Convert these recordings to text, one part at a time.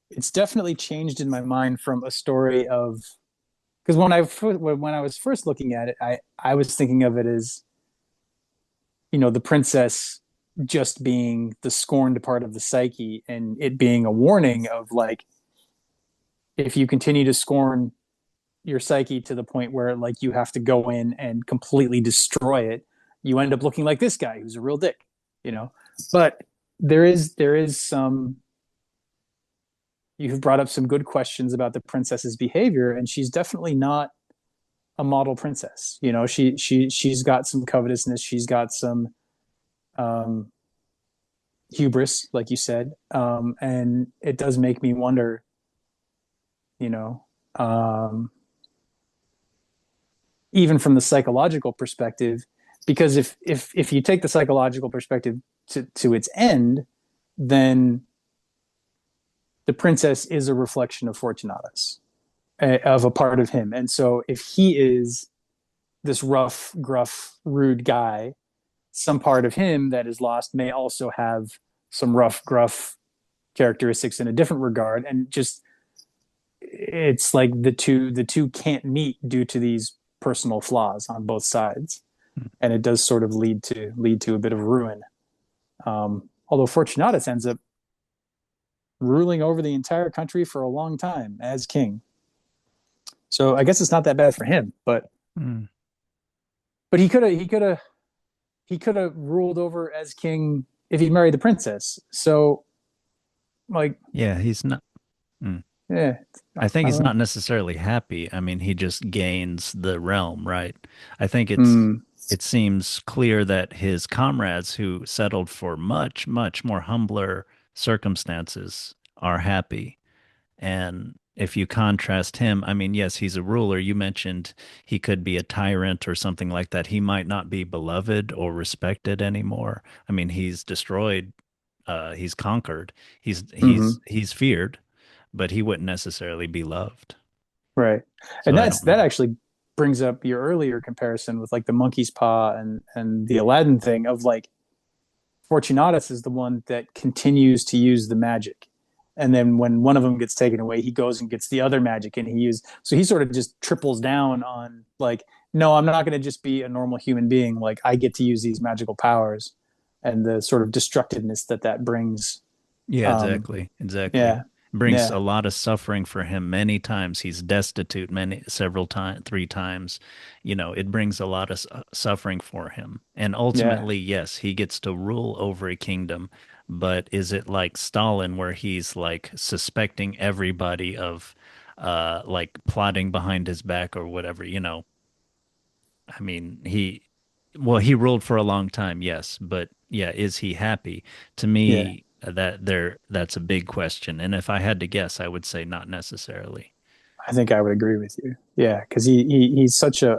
it's definitely changed in my mind from a story of, because when I was first looking at it, I was thinking of it as, the princess just being the scorned part of the psyche, and it being a warning of like, if you continue to scorn your psyche to the point where like you have to go in and completely destroy it, you end up looking like this guy who's a real dick, you know. But there is some, you've brought up some good questions about the princess's behavior, and she's definitely not a model princess. She's got some covetousness, she's got some um, hubris, like you said, and it does make me wonder, you know, um, even from the psychological perspective, because if you take the psychological perspective to its end, then the princess is a reflection of Fortunatus, of a part of him. And so if he is this rough, gruff, rude guy, some part of him that is lost may also have some rough, gruff characteristics in a different regard. And just, it's like the two can't meet due to these personal flaws on both sides. And it does sort of lead to a bit of ruin. Although Fortunatus ends up ruling over the entire country for a long time as king. So I guess it's not that bad for him, but Mm. but he could have ruled over as king if he married the princess. So like, Yeah, he's not. Mm. yeah, I think I he's don't not know. necessarily happy. I mean, he just gains the realm, right? I think Mm, it seems clear that his comrades who settled for much, much more humbler circumstances are happy. And if you contrast him, I mean, yes, he's a ruler. You mentioned he could be a tyrant or something like that. He might not be beloved or respected anymore. I mean, he's destroyed, he's conquered, hmm he's feared, but he wouldn't necessarily be loved. right. So And I that's don't that know. actually brings up your earlier comparison with like the monkey's paw and the Aladdin thing of like, Fortunatus is the one that continues to use the magic. And then when one of them gets taken away, he goes and gets the other magic, and so he sort of just triples down on like, no, I'm not going to just be a normal human being. Like, I get to use these magical powers, and the sort of destructiveness that brings. Yeah, Um, exactly. Exactly. yeah, Brings yeah, a lot of suffering for him many times. He's destitute several times, three times. It brings a lot of suffering for him. And yeah. ultimately, yes, he gets to rule over a kingdom. But is it like Stalin, where he's like suspecting everybody of like plotting behind his back or whatever? I mean, well, he ruled for a long time, yes, but yeah, is he happy? To Yeah, me, that's a big question. And if I had to guess, I would say not necessarily. I think I would agree with you. Yeah, because he's such a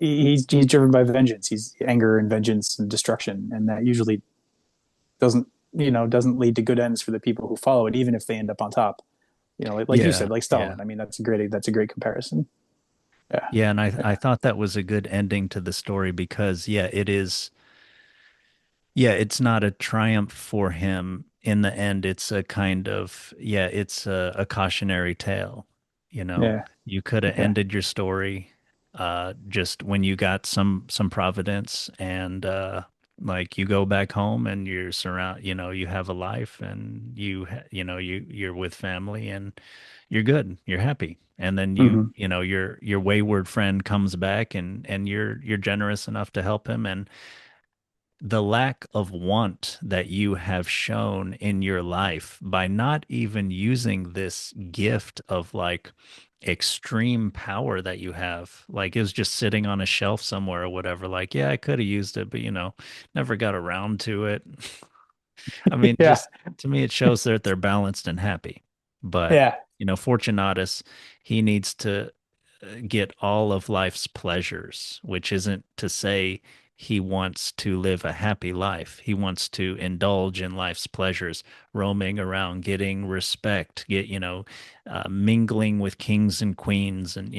he's driven by vengeance. He's anger and vengeance and destruction, and that usually doesn't doesn't lead to good ends for the people who follow it, even if they end up on top. Like you Yeah, said, like Stalin. yeah. I mean, that's a great comparison. Yeah, Yeah, and I yeah, thought that was a good ending to the story because yeah, it is yeah, it's not a triumph for him in the end. It's a kind of yeah, it's a cautionary tale. yeah, You could have yeah. ended your story just when you got some providence and like you go back home and you have a life and you're with family and you're good, you're happy. And then Hmm. your wayward friend comes back and you're generous enough to help him and the lack of want that you have shown in your life by not even using this gift of like extreme power that you have. Like it was just sitting on a shelf somewhere or whatever. Like, yeah, I could have used it, but never got around to it. I mean, Yeah, just to me, it shows that they're balanced and happy. But, yeah. Fortunatus, he needs to get all of life's pleasures, which isn't to say he wants to live a happy life. He wants to indulge in life's pleasures, roaming around, getting respect, mingling with kings and queens, and